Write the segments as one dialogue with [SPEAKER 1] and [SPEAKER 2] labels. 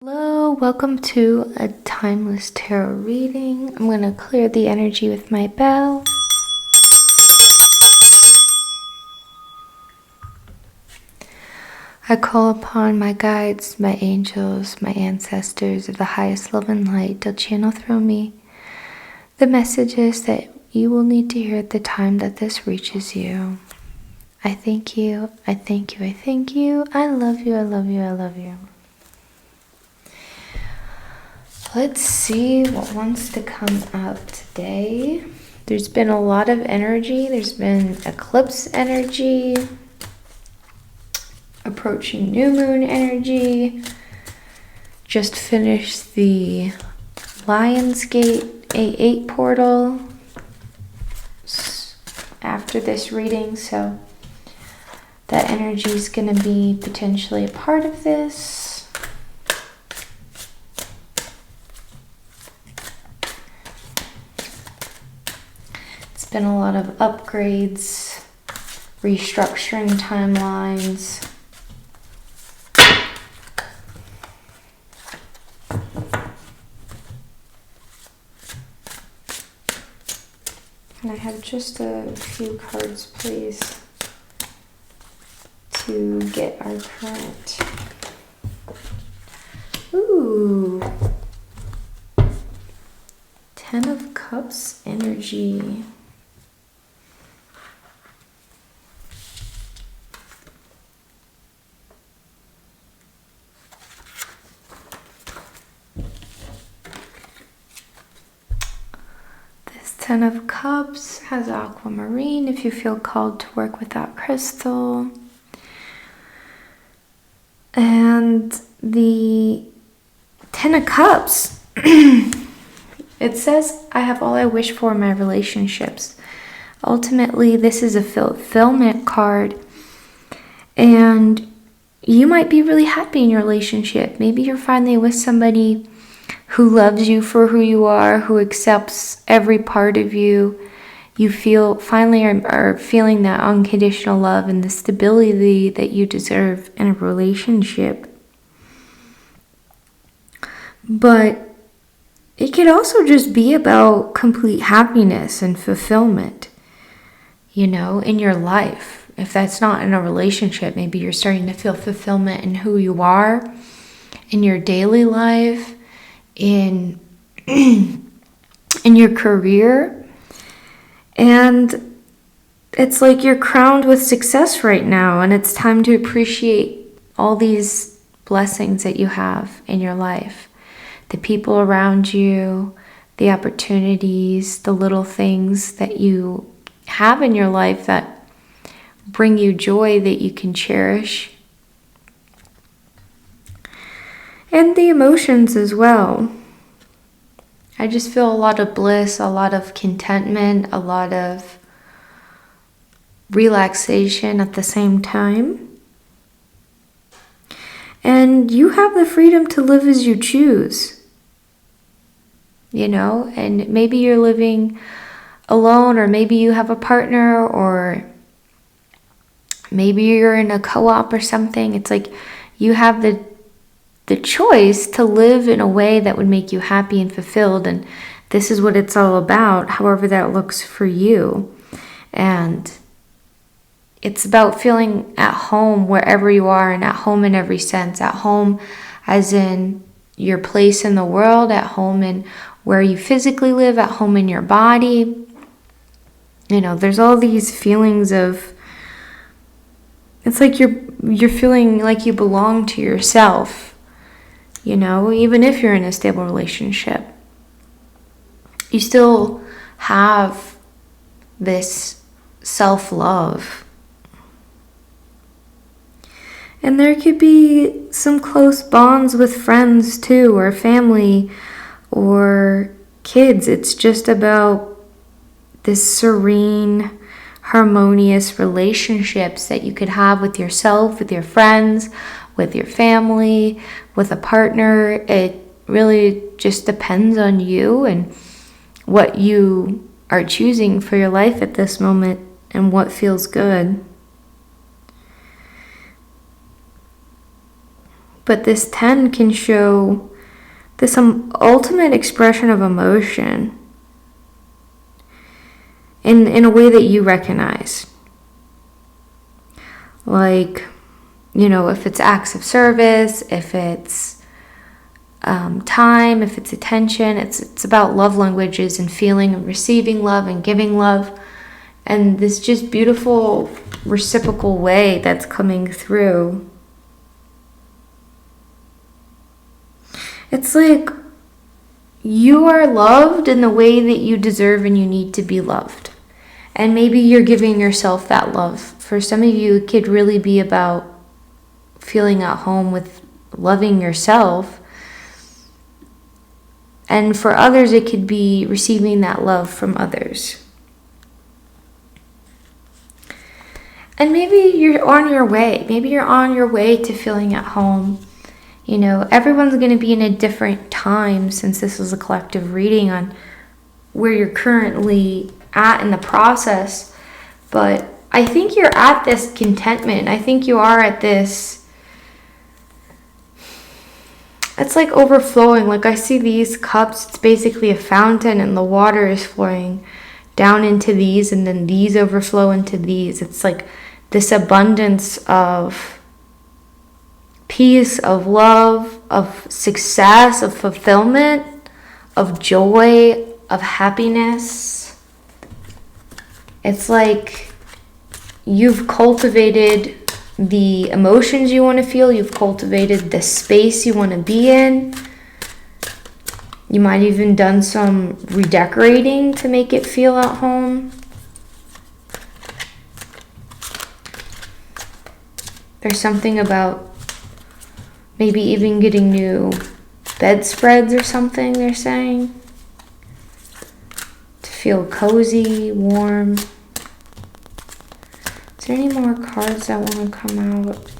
[SPEAKER 1] Hello, welcome to a timeless tarot reading. I'm going to clear the energy with my bell. I call upon my guides, my angels, my ancestors of the highest love and light to channel through me the messages that you will need to hear at the time that this reaches you. I thank you, I thank you, I thank you. I love you, I love you, I love you. Let's see what wants to come up today. There's been a lot of energy. There's been eclipse energy, approaching new moon energy. Just finished the Lionsgate A8 portal after this reading, so that energy is going to be potentially a part of this. Been a lot of upgrades, restructuring timelines. Can I have just a few cards, please, to get our current? Ooh. 10 of Cups energy. Ten of Cups has aquamarine if you feel called to work with that crystal. And the 10 of Cups, it says, I have all I wish for in my relationships. Ultimately, this is a fulfillment card. And you might be really happy in your relationship. Maybe you're finally with somebody who loves you for who you are, who accepts every part of you. You finally are feeling that unconditional love and the stability that you deserve in a relationship. But it could also just be about complete happiness and fulfillment, in your life. If that's not in a relationship, maybe you're starting to feel fulfillment in who you are, in your daily life, in your career, and it's like you're crowned with success right now, and it's time to appreciate all these blessings that you have in your life, the people around you, the opportunities, the little things that you have in your life that bring you joy that you can cherish. And the emotions as well. I just feel a lot of bliss, a lot of contentment, a lot of relaxation at the same time. And you have the freedom to live as you choose. And maybe you're living alone, or maybe you have a partner, or maybe you're in a co-op or something. It's like you have the choice to live in a way that would make you happy and fulfilled, and this is what it's all about, however that looks for you. And it's about feeling at home wherever you are, and at home in every sense. At home as in your place in the world, at home in where you physically live, at home in your body. There's all these feelings of, it's like you're feeling like you belong to yourself. Even if you're in a stable relationship, you still have this self-love. And there could be some close bonds with friends too, or family, or kids. It's just about this serene, harmonious relationships that you could have with yourself, with your friends, with your family, with a partner. It really just depends on you and what you are choosing for your life at this moment and what feels good. But this 10 can show this ultimate expression of emotion in a way that you recognize. Like, if it's acts of service, if it's time, if it's attention, it's about love languages and feeling and receiving love and giving love. And this just beautiful reciprocal way that's coming through. It's like you are loved in the way that you deserve and you need to be loved. And maybe you're giving yourself that love. For some of you, it could really be about feeling at home with loving yourself. And for others, it could be receiving that love from others. And maybe you're on your way. Maybe you're on your way to feeling at home. Everyone's going to be in a different time, since this is a collective reading on where you're currently at in the process. But I think you're at this contentment. I think you are at this. It's like overflowing. Like I see these cups. It's basically a fountain, and the water is flowing down into these, and then these overflow into these. It's like this abundance of peace, of love, of success, of fulfillment, of joy, of happiness. It's like you've cultivated the emotions you want to feel. You've cultivated the space you want to be in. You might have even done some redecorating to make it feel at home. There's something about maybe even getting new bedspreads or something, they're saying. To feel cozy, warm. Is there any more cards that want to come out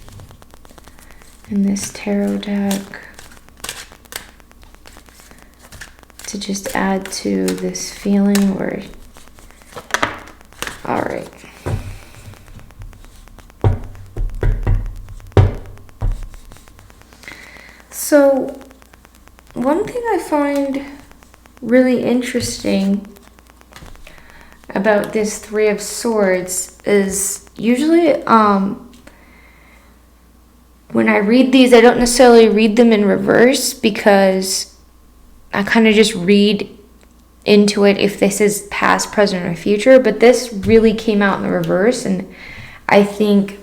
[SPEAKER 1] in this tarot deck to just add to this feeling? Or all right. So one thing I find really interesting about this Three of Swords is usually when I read these, I don't necessarily read them in reverse, because I kind of just read into it if this is past, present, or future. But this really came out in the reverse, and I think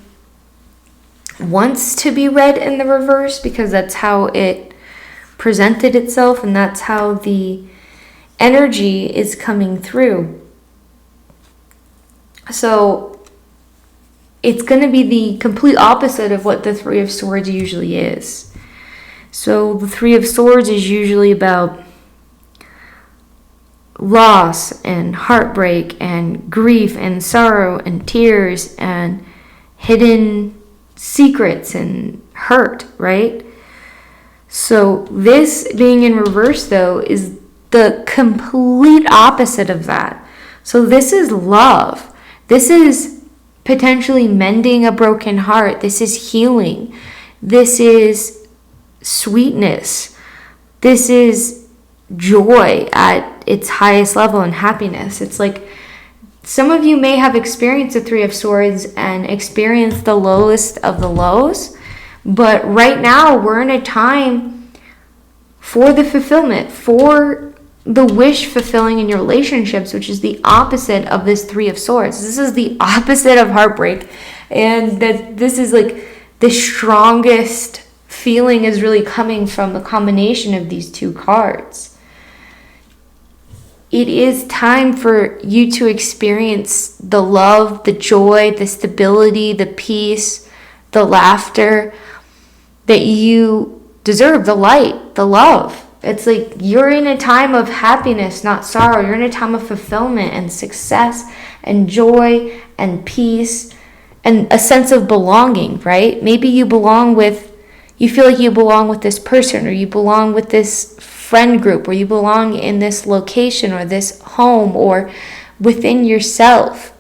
[SPEAKER 1] wants to be read in the reverse, because that's how it presented itself, and that's how the energy is coming through. So it's going to be the complete opposite of what the Three of Swords usually is. So the Three of Swords is usually about loss and heartbreak and grief and sorrow and tears and hidden secrets and hurt, right? So this being in reverse, though, is the complete opposite of that. So this is love. This is potentially mending a broken heart. This is healing. This is sweetness. This is joy at its highest level and happiness. It's like some of you may have experienced the Three of Swords and experienced the lowest of the lows, but right now we're in a time for the fulfillment, for the wish fulfilling in your relationships, which is the opposite of this Three of Swords. This is the opposite of heartbreak, and that this is like the strongest feeling is really coming from the combination of these two cards. It is time for you to experience the love, the joy, the stability, the peace, the laughter that you deserve, the light, the love. It's like you're in a time of happiness, not sorrow. You're in a time of fulfillment and success and joy and peace and a sense of belonging, right? Maybe you feel like you belong with this person, or you belong with this friend group, or you belong in this location or this home, or within yourself.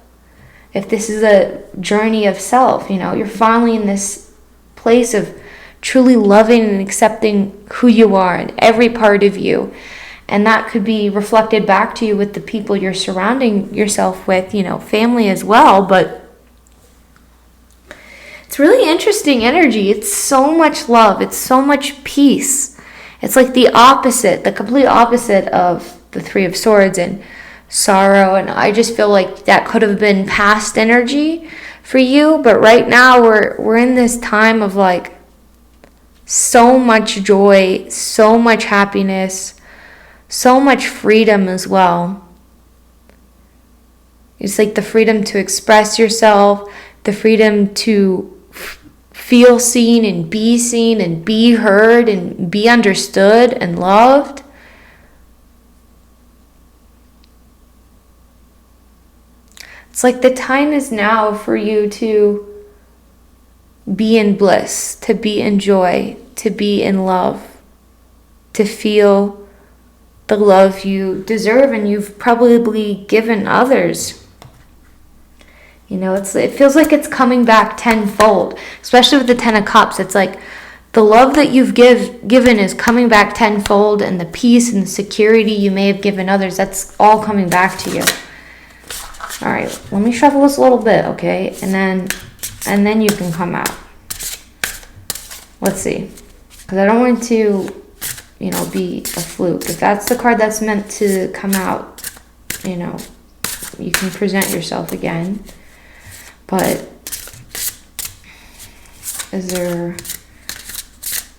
[SPEAKER 1] If this is a journey of self, you're finally in this place of truly loving and accepting who you are and every part of you. And that could be reflected back to you with the people you're surrounding yourself with, family as well. But it's really interesting energy. It's so much love. It's so much peace. It's like the opposite, the complete opposite of the Three of Swords and sorrow. And I just feel like that could have been past energy for you. But right now we're in this time of like so much joy, so much happiness, so much freedom as well. It's like the freedom to express yourself, the freedom to feel seen and be heard and be understood and loved. It's like the time is now for you to be in bliss, to be in joy, to be in love, to feel the love you deserve and you've probably given others. It feels like it's coming back tenfold, especially with the Ten of Cups. It's like the love that you've given is coming back tenfold, and the peace and the security you may have given others, that's all coming back to you. All right, let me shuffle this a little bit, okay? And then you can come out. Let's see, because I don't want to, be a fluke. If that's the card that's meant to come out, you can present yourself again. But is there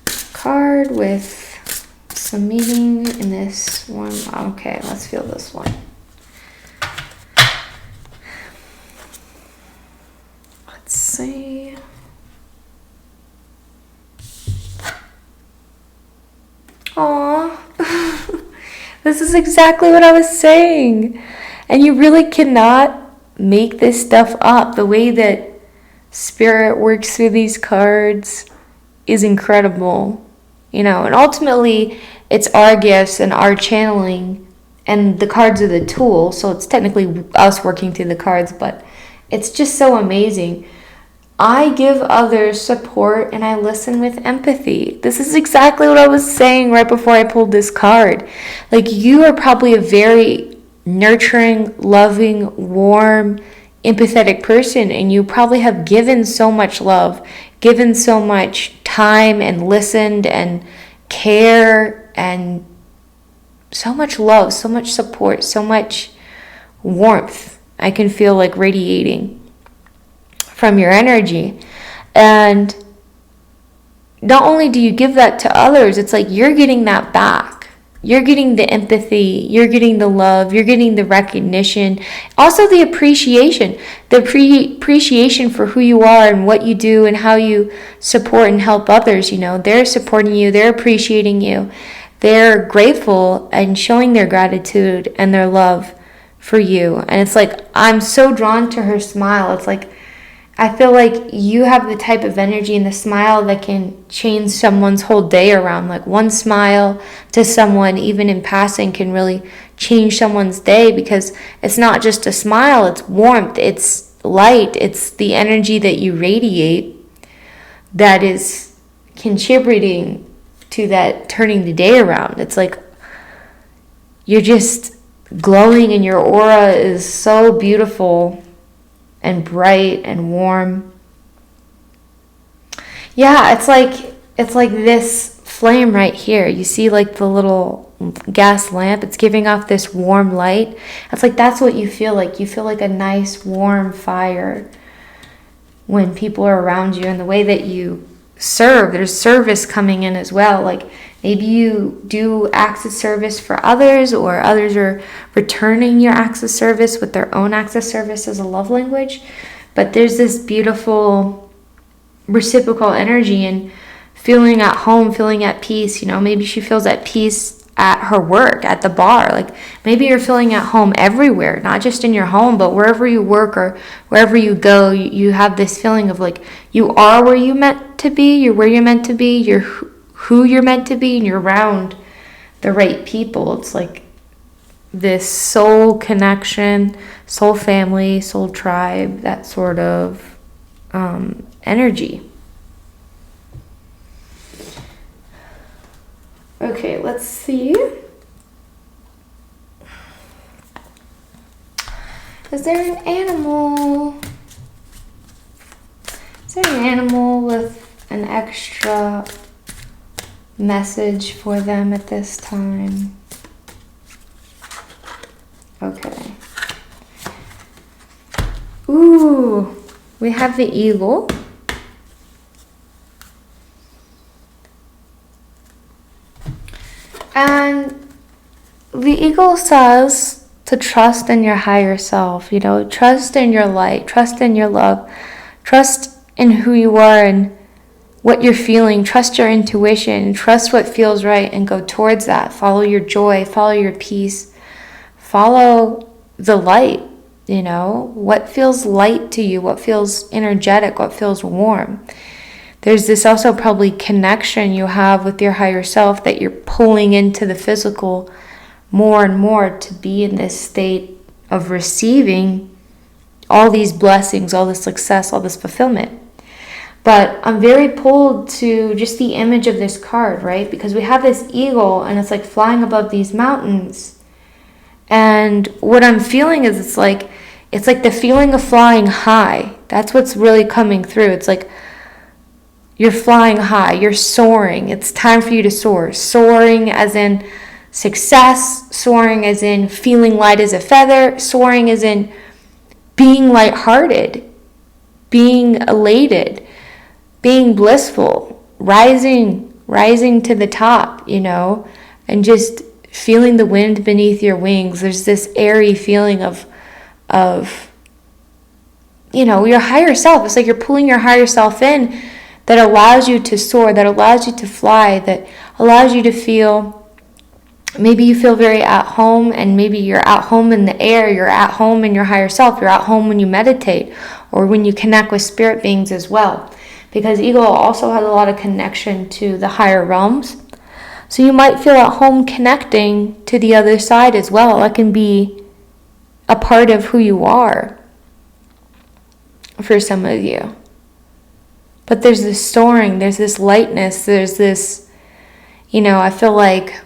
[SPEAKER 1] a card with some meaning in this one? Okay, let's feel this one. Let's see. Aw, this is exactly what I was saying. And you really cannot make this stuff up. The way that Spirit works through these cards is incredible, and ultimately it's our gifts and our channeling, and the cards are the tool, so it's technically us working through the cards, but it's just so amazing. I give others support and I listen with empathy. This is exactly what I was saying right before I pulled this card. Like, you are probably a very nurturing, loving, warm, empathetic person, and you probably have given so much love, given so much time and listened and care and so much love, so much support, so much warmth. I can feel like radiating from your energy. And not only do you give that to others, it's like you're getting that back. You're getting the empathy, you're getting the love, you're getting the recognition, also the appreciation, appreciation for who you are and what you do and how you support and help others. They're supporting you, they're appreciating you, they're grateful and showing their gratitude and their love for you. And it's like, I'm so drawn to her smile. It's like, I feel like you have the type of energy and the smile that can change someone's whole day around. Like, one smile to someone, even in passing, can really change someone's day, because it's not just a smile, it's warmth, it's light, it's the energy that you radiate that is contributing to that turning the day around. It's like you're just glowing and your aura is so beautiful and bright and warm. Yeah, it's like this flame right here. You see like the little gas lamp? It's giving off this warm light. It's like that's what you feel like. You feel like a nice warm fire when people are around you, and the way that you serve. There's service coming in as well. Like, maybe you do acts of service for others, or others are returning your acts of service with their own acts of service as a love language. But there's this beautiful reciprocal energy and feeling at home, feeling at peace. Maybe she feels at peace at her work, at the bar. Like, maybe you're feeling at home everywhere, not just in your home, but wherever you work or wherever you go, you have this feeling of like you are where you're meant to be, you're where you're meant to be, you're who you're meant to be, and you're around the right people. It's like this soul connection, soul family, soul tribe, that sort of energy. Okay, let's see. Is there an animal? Is there an animal with an extra message for them at this time? Okay. Ooh, we have the eagle. And the eagle says to trust in your higher self, trust in your light, trust in your love, trust in who you are and what you're feeling, trust your intuition, trust what feels right and go towards that. Follow your joy, follow your peace, follow the light, what feels light to you, what feels energetic, what feels warm. There's this also probably connection you have with your higher self that you're pulling into the physical more and more to be in this state of receiving all these blessings, all this success, all this fulfillment. But I'm very pulled to just the image of this card, right? Because we have this eagle and it's like flying above these mountains. And what I'm feeling is it's like the feeling of flying high. That's what's really coming through. It's like you're flying high, you're soaring. It's time for you to soar. Soaring as in success, soaring as in feeling light as a feather, soaring as in being lighthearted, being elated, being blissful, rising to the top, and just feeling the wind beneath your wings. There's this airy feeling of your higher self. It's like you're pulling your higher self in that allows you to soar, that allows you to fly, that allows you to feel, maybe you feel very at home, and maybe you're at home in the air, you're at home in your higher self, you're at home when you meditate, or when you connect with spirit beings as well. Because eagle also has a lot of connection to the higher realms. So you might feel at home connecting to the other side as well. That can be a part of who you are for some of you. But there's this soaring, there's this lightness, there's this, I feel like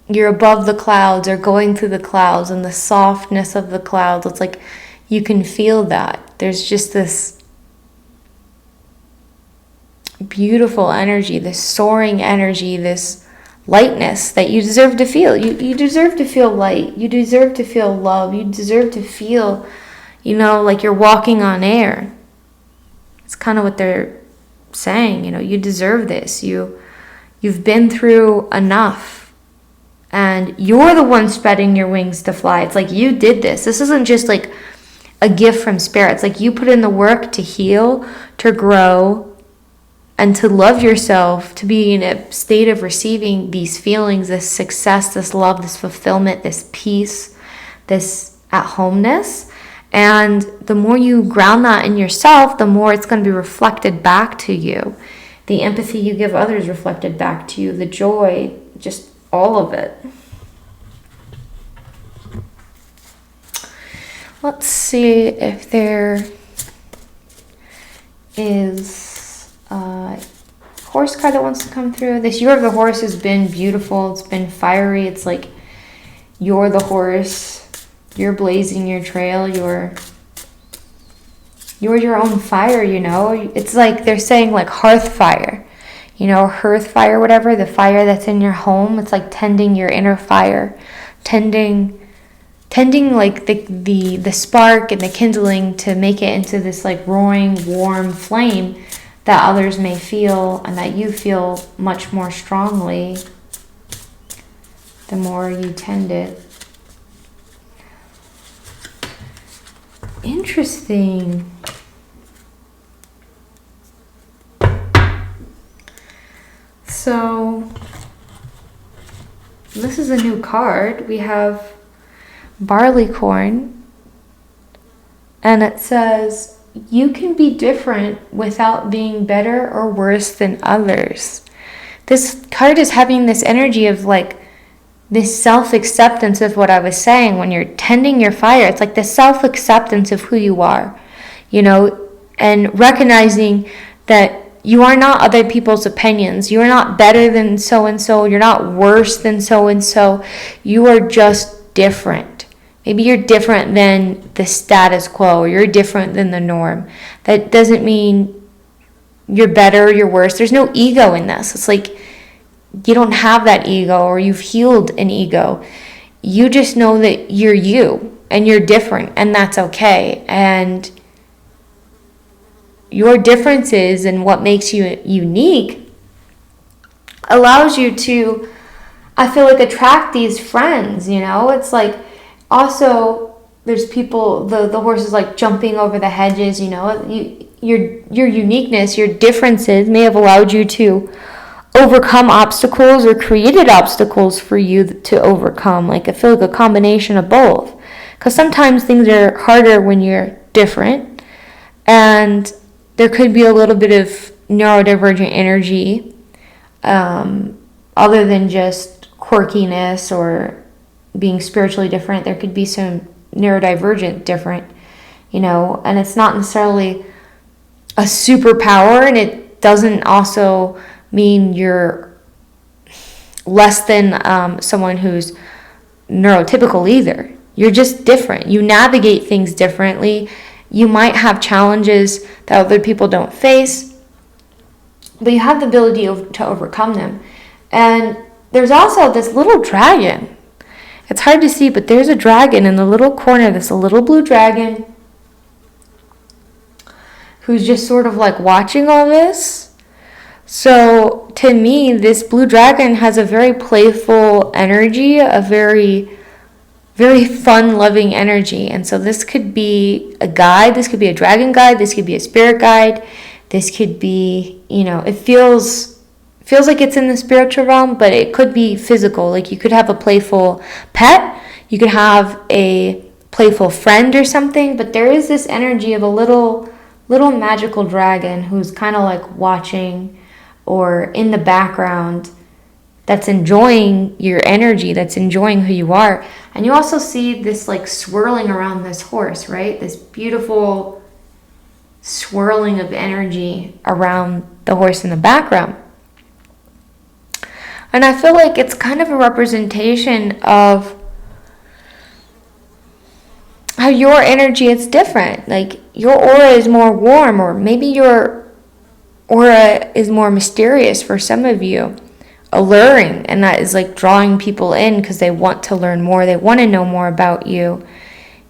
[SPEAKER 1] you're above the clouds or going through the clouds, and the softness of the clouds, it's like you can feel that. There's just this beautiful energy, this soaring energy, this lightness that you deserve to feel. You deserve to feel light. You deserve to feel love. You deserve to feel, like you're walking on air. It's kind of what they're saying, you deserve this. You've been through enough, and you're the one spreading your wings to fly. It's like you did this. This isn't just like a gift from spirit. It's like you put in the work to heal, to grow, and to love yourself, to be in a state of receiving these feelings, this success, this love, this fulfillment, this peace, this at-homeness. And the more you ground that in yourself, the more it's going to be reflected back to you. The empathy you give others reflected back to you, the joy, just all of it. Let's see if there is a horse card that wants to come through. This year of the horse has been beautiful. It's been fiery. It's like you're the horse. You're blazing your trail. You're your own fire, It's like they're saying like hearth fire. Hearth fire, whatever, the fire that's in your home. It's like tending your inner fire. Tending like the spark and the kindling to make it into this like roaring, warm flame that others may feel and that you feel much more strongly the more you tend it. Interesting. So this is a new card. We have barleycorn, and it says you can be different without being better or worse than others. This card is having this energy of like this self-acceptance of what I was saying when you're tending your fire. It's like the self-acceptance of who you are, and recognizing that you are not other people's opinions. You are not better than so-and-so. You're not worse than so-and-so. You are just different. Maybe you're different than the status quo, or you're different than the norm. That doesn't mean you're better or you're worse. There's no ego in this. It's like you don't have that ego, or you've healed an ego. You just know that you're you and you're different, and that's okay. And your differences and what makes you unique allows you to, I feel like, attract these friends, you know? It's like, also, there's people, the horse is like jumping over the hedges, you know? Your uniqueness, your differences may have allowed you to overcome obstacles or created obstacles for you to overcome. Like, I feel like a combination of both. Because sometimes things are harder when you're different, and there could be a little bit of neurodivergent energy, other than just quirkiness or being spiritually different. There could be some neurodivergent different, you know, and it's not necessarily a superpower, and it doesn't also mean you're less than someone who's neurotypical either. You're just different. You navigate things differently. You might have challenges that other people don't face, but you have the ability to overcome them. And there's also this little dragon. It's hard to see, but there's a dragon in the little corner. This little blue dragon who's just sort of like watching all this. So to me, this blue dragon has a very playful energy, a very, very fun-loving energy. And so this could be a guide. This could be a dragon guide. This could be a spirit guide. This could be, you know, it feels like it's in the spiritual realm, but it could be physical. Like, you could have a playful pet. You could have a playful friend or something. But there is this energy of a little magical dragon who's kind of like watching or in the background, that's enjoying your energy, that's enjoying who you are. And you also see this like swirling around this horse, right? This beautiful swirling of energy around the horse in the background. And I feel like it's kind of a representation of how your energy is different. Like, your aura is more warm, or maybe your aura is more mysterious for some of you, alluring, and that is like drawing people in because they want to learn more. They want to know more about you,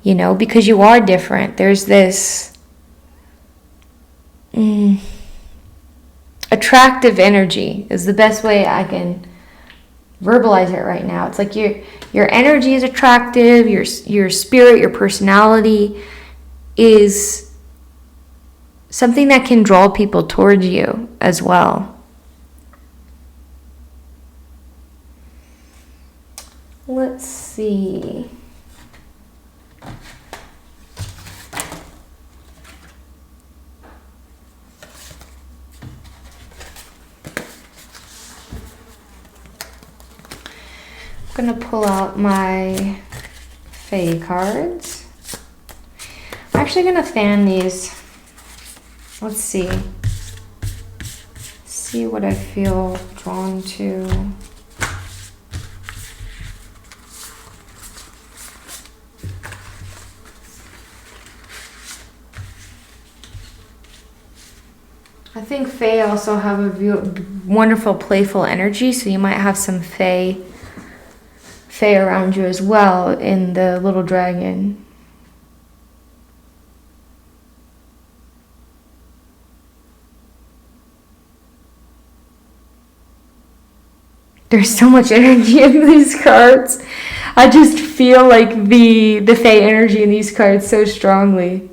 [SPEAKER 1] you know, because you are different. There's this attractive energy is the best way I can verbalize it right now. It's like your energy is attractive, your spirit, your personality is something that can draw people towards you as well. Let's see. I'm going to pull out my Fae cards. I'm actually going to fan these. Let's see. See what I feel drawn to. I think Fae also have a wonderful playful energy, so you might have some Fae around you as well in the little dragon. There's so much energy in these cards. I just feel like the Fae energy in these cards so strongly.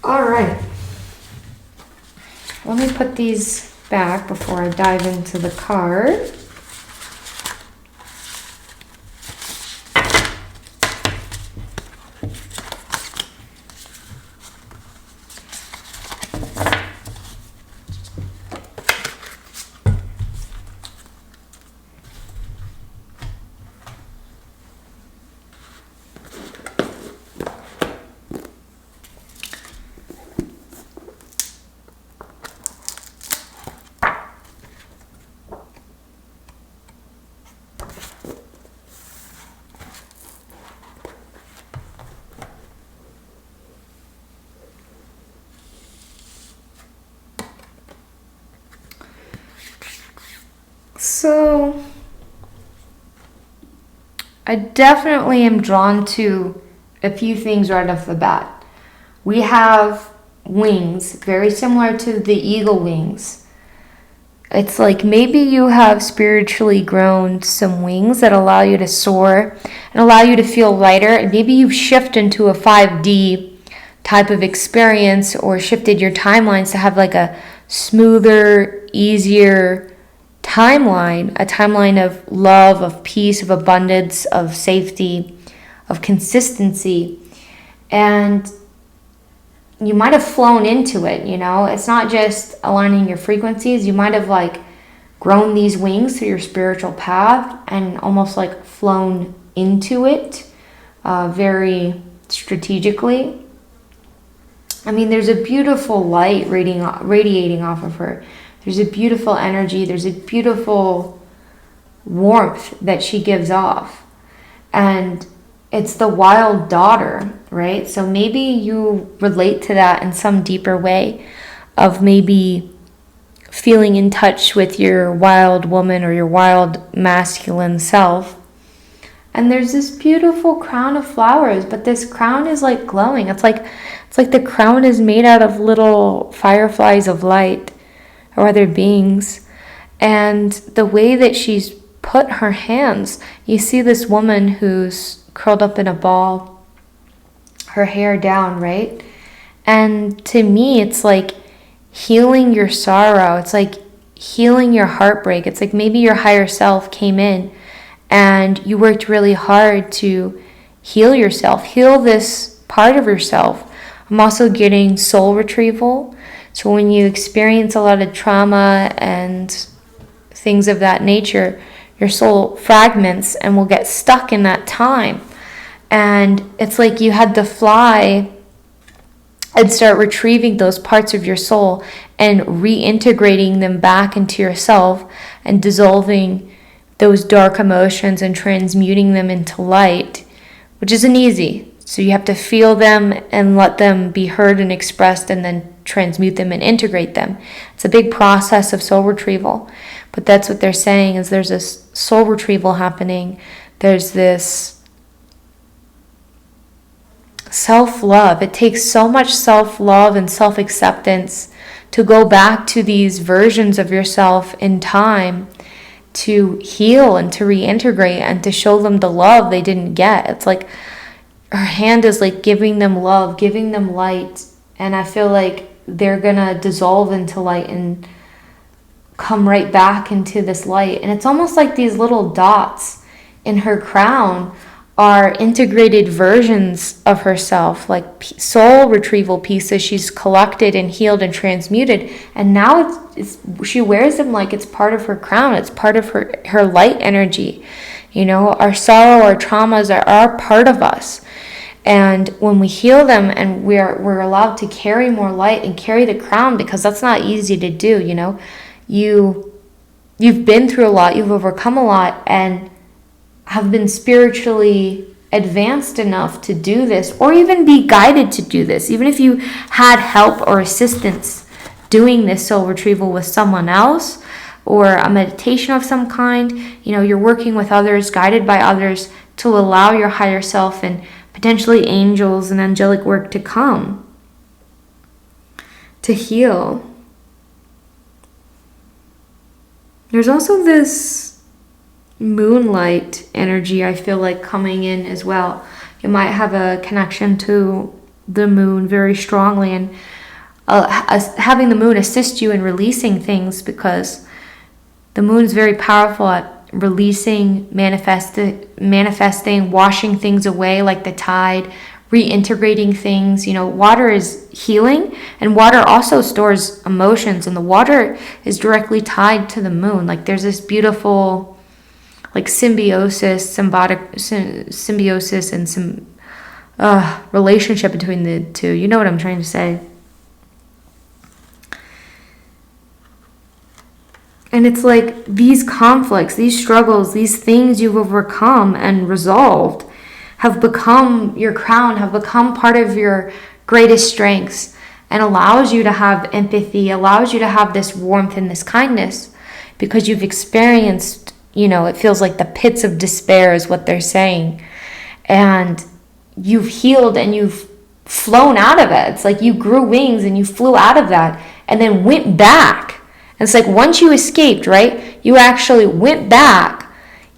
[SPEAKER 1] All right, let me put these back before I dive into the card. So I definitely am drawn to a few things right off the bat. We have wings, very similar to the eagle wings. It's like maybe you have spiritually grown some wings that allow you to soar and allow you to feel lighter. And maybe you've shifted into a 5D type of experience or shifted your timelines to have like a smoother, easier timeline, a timeline of love, of peace, of abundance, of safety, of consistency. And you might have flown into it, you know. It's not just aligning your frequencies. You might have like grown these wings through your spiritual path and almost like flown into it very strategically. I mean, there's a beautiful light radiating off of her. There's a beautiful energy. There's a beautiful warmth that she gives off. And it's the wild daughter, right? So maybe you relate to that in some deeper way of maybe feeling in touch with your wild woman or your wild masculine self. And there's this beautiful crown of flowers, but this crown is like glowing. It's like the crown is made out of little fireflies of light or other beings. And the way that she's put her hands, you see this woman who's curled up in a ball, her hair down, right? And to me, it's like healing your sorrow. It's like healing your heartbreak. It's like maybe your higher self came in and you worked really hard to heal yourself, heal this part of yourself. I'm also getting soul retrieval. So when you experience a lot of trauma and things of that nature, your soul fragments and will get stuck in that time. And it's like you had to fly and start retrieving those parts of your soul and reintegrating them back into yourself and dissolving those dark emotions and transmuting them into light, which isn't easy. So you have to feel them and let them be heard and expressed and then transmute them and integrate them. It's a big process of soul retrieval. But that's what they're saying, is there's this soul retrieval happening. There's this self-love. It takes so much self-love and self-acceptance to go back to these versions of yourself in time to heal and to reintegrate and to show them the love they didn't get. It's like her hand is like giving them love, giving them light. And I feel like they're going to dissolve into light and come right back into this light. And it's almost like these little dots in her crown are integrated versions of herself, like soul retrieval pieces she's collected and healed and transmuted. And now she wears them like it's part of her crown. It's part of her light energy. You know, our sorrow, our traumas are part of us. And when we heal them and we're allowed to carry more light and carry the crown, because that's not easy to do, you know. You've been through a lot, you've overcome a lot, and have been spiritually advanced enough to do this, or even be guided to do this. Even if you had help or assistance doing this soul retrieval with someone else, or a meditation of some kind, you know, you're working with others, guided by others, to allow your higher self and potentially angels and angelic work to come, to heal. There's also this moonlight energy I feel like coming in as well. You might have a connection to the moon very strongly, and having the moon assist you in releasing things, because the moon is very powerful at releasing, manifesting, washing things away like the tide, reintegrating things. You know, water is healing, and water also stores emotions, and the water is directly tied to the moon. Like there's this beautiful like symbiosis and some relationship between the two. You know what I'm trying to say. And it's like these conflicts, these struggles, these things you've overcome and resolved have become your crown, have become part of your greatest strengths, and allows you to have empathy, allows you to have this warmth and this kindness. because you've experienced, it feels like the pits of despair is what they're saying. And you've healed and you've flown out of it. It's like you grew wings and you flew out of that and then went back. And it's like once you escaped, right, you actually went back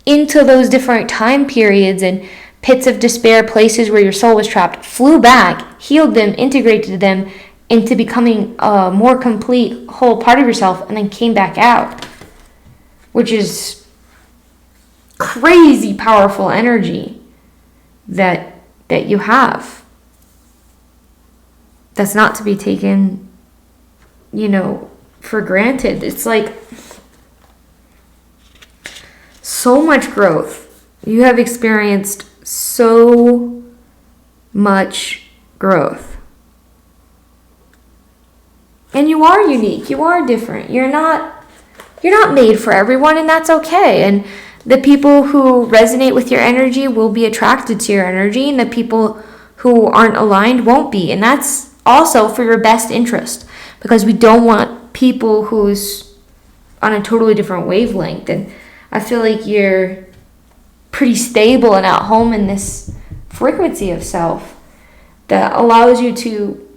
[SPEAKER 1] into those different time periods and pits of despair, places where your soul was trapped, flew back, healed them, integrated them into becoming a more complete whole part of yourself, and then came back out, which is crazy powerful energy that you have. That's not to be taken, for granted. It's like so much growth. You have experienced so much growth. And you are unique. You are different. You're not made for everyone, and that's okay. And the people who resonate with your energy will be attracted to your energy, and the people who aren't aligned won't be. And that's also for your best interest, because we don't want people who's on a totally different wavelength. And I feel like you're pretty stable and at home in this frequency of self that allows you to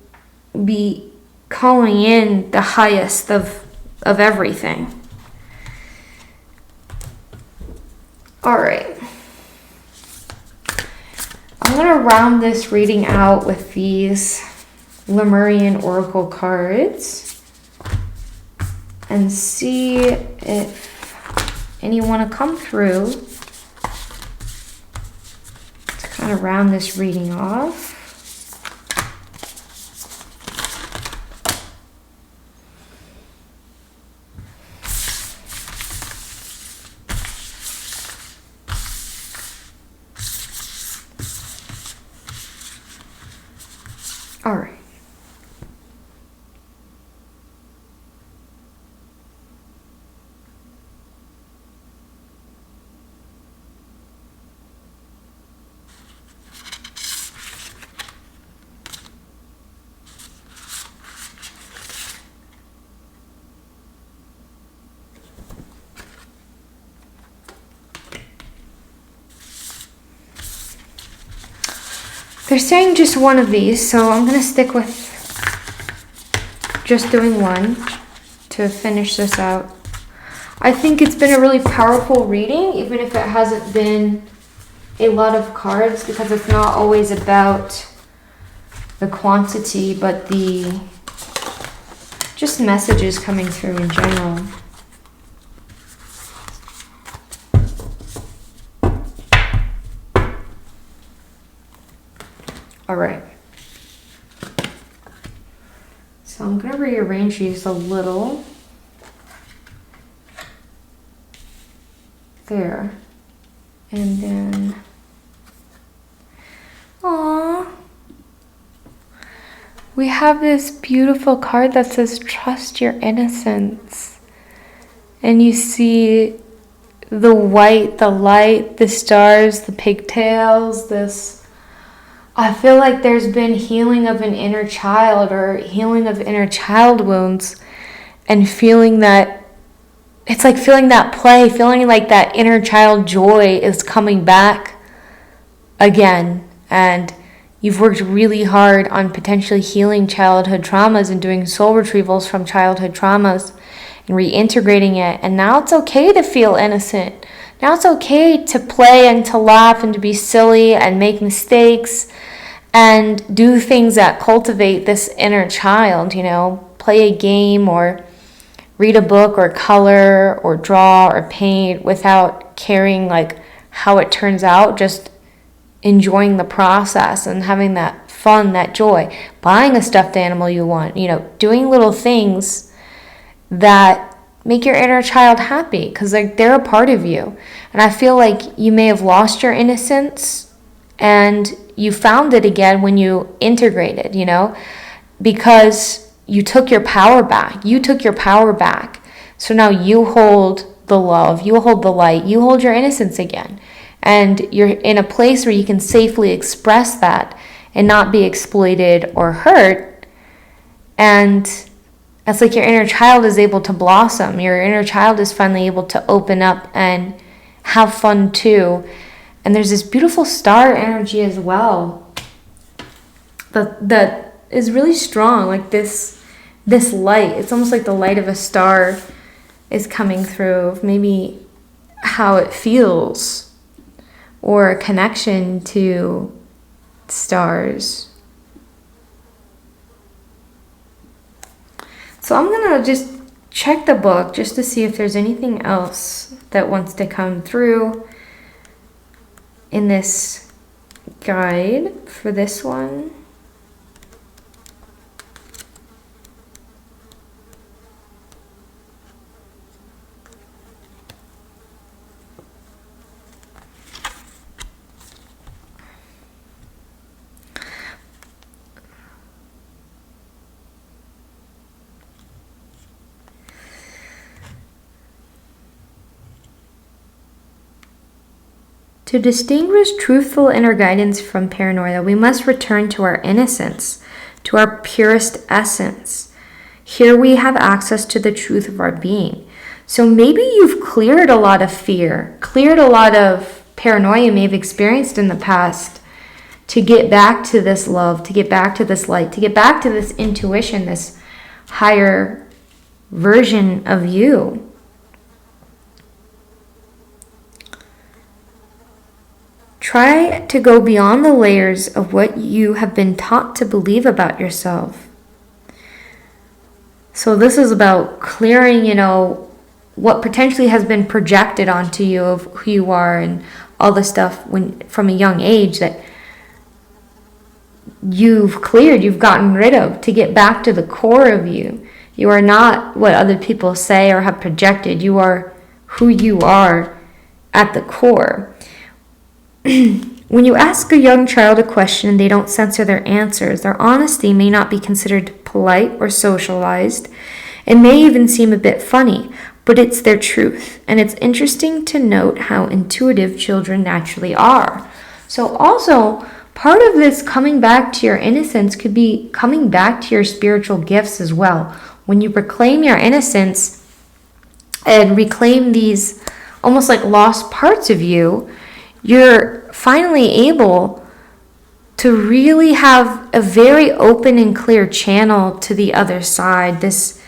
[SPEAKER 1] be calling in the highest of everything. All right. I'm going to round this reading out with these Lemurian Oracle cards and see if any want to come through to kind of round this reading off. All right. They're saying just one of these, so I'm going to stick with just doing one to finish this out. I think it's been a really powerful reading, even if it hasn't been a lot of cards, because it's not always about the quantity, but the just messages coming through in general. All right. So I'm going to rearrange these a little. There. And then, we have this beautiful card that says, trust your innocence. And you see the white, the light, the stars, the pigtails, I feel like there's been healing of an inner child or healing of inner child wounds, and feeling that, it's like feeling that play, feeling like that inner child joy is coming back again. And you've worked really hard on potentially healing childhood traumas and doing soul retrievals from childhood traumas and reintegrating it. And now it's okay to feel innocent. Now it's okay to play and to laugh and to be silly and make mistakes and do things that cultivate this inner child, play a game or read a book or color or draw or paint without caring like how it turns out, just enjoying the process and having that fun, that joy, buying a stuffed animal you want, doing little things that make your inner child happy, because they're a part of you. And I feel like you may have lost your innocence and you found it again when you integrated, because you took your power back. You took your power back. So now you hold the love, you hold the light, you hold your innocence again. And you're in a place where you can safely express that and not be exploited or hurt. And It's like your inner child is able to blossom. Your inner child is finally able to open up and have fun too. And there's this beautiful star energy as well that is really strong, like this light. It's almost like the light of a star is coming through, maybe how it feels, or a connection to stars. So I'm gonna just check the book just to see if there's anything else that wants to come through in this guide for this one. To distinguish truthful inner guidance from paranoia, we must return to our innocence, to our purest essence. Here we have access to the truth of our being. So maybe you've cleared a lot of fear, cleared a lot of paranoia you may have experienced in the past to get back to this love, to get back to this light, to get back to this intuition, this higher version of you. Try to go beyond the layers of what you have been taught to believe about yourself. So this is about clearing, what potentially has been projected onto you of who you are and all the stuff from a young age that you've cleared, you've gotten rid of, to get back to the core of you. You are not what other people say or have projected. You are who you are at the core. When you ask a young child a question and they don't censor their answers, their honesty may not be considered polite or socialized. It may even seem a bit funny, but it's their truth. And it's interesting to note how intuitive children naturally are. So also, part of this coming back to your innocence could be coming back to your spiritual gifts as well. When you reclaim your innocence and reclaim these almost like lost parts of you, you're finally able to really have a very open and clear channel to the other side. This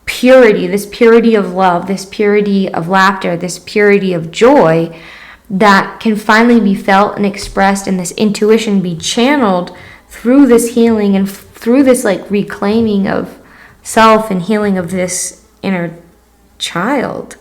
[SPEAKER 1] purity of love, this purity of laughter, this purity of joy that can finally be felt and expressed, and this intuition be channeled through this healing and through this like reclaiming of self and healing of this inner child.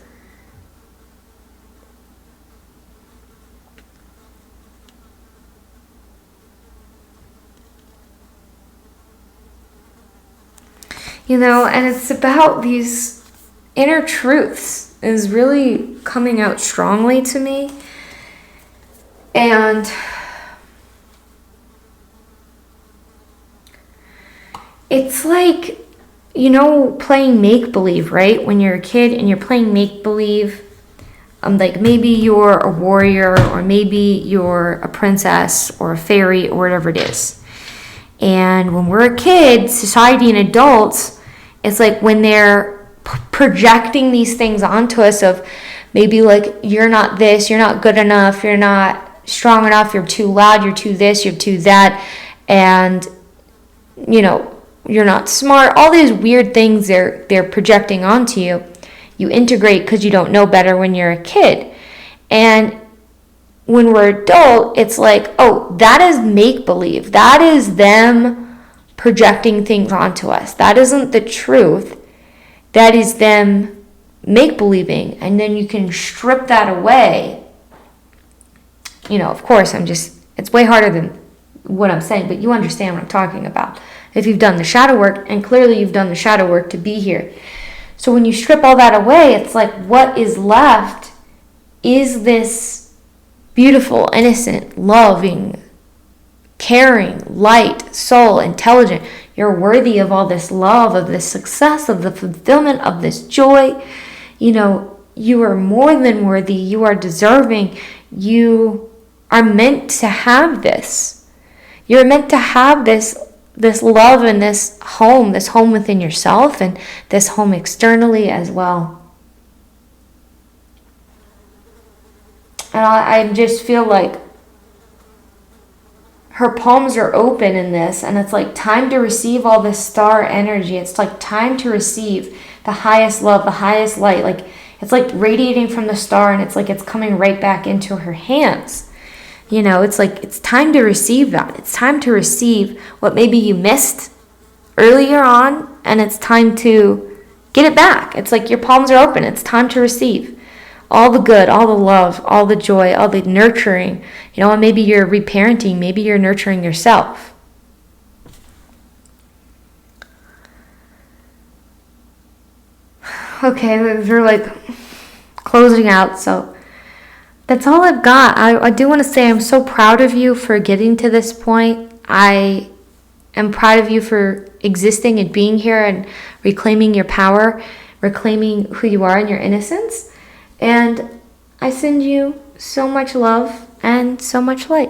[SPEAKER 1] And it's about these inner truths is really coming out strongly to me. And it's like, playing make-believe, right? When you're a kid and you're playing make-believe, like maybe you're a warrior or maybe you're a princess or a fairy or whatever it is. And when we're a kid, society and adults, it's like when they're projecting these things onto us of maybe like, you're not this, you're not good enough, you're not strong enough, you're too loud, you're too this, you're too that, and, you're not smart. All these weird things they're projecting onto you. You integrate because you don't know better when you're a kid. And when we're adult, it's like, oh, that is make-believe. That is them projecting things onto us. That isn't the truth. That is them make-believing. And then you can strip that away. Of course, it's way harder than what I'm saying, but you understand what I'm talking about. If you've done the shadow work, and clearly you've done the shadow work to be here. So when you strip all that away, it's like what is left is this beautiful, innocent, loving, caring, light, soul, intelligent. You're worthy of all this love, of this success, of the fulfillment, of this joy. You are more than worthy. You are deserving. You are meant to have this. You're meant to have this love and this home within yourself, and this home externally as well. And I just feel like her palms are open in this, and it's like time to receive all this star energy. It's like time to receive the highest love, the highest light. Like it's like radiating from the star, and it's like it's coming right back into her hands. You know, it's like it's time to receive that. It's time to receive what maybe you missed earlier on, and it's time to get it back. It's like your palms are open. It's time to receive all the good, all the love, all the joy, all the nurturing. You know, and maybe you're reparenting, maybe you're nurturing yourself. Okay, we're like closing out, so that's all I've got. I do want to say I'm so proud of you for getting to this point. I am proud of you for existing and being here and reclaiming your power, reclaiming who you are and your innocence. And I send you so much love and so much light.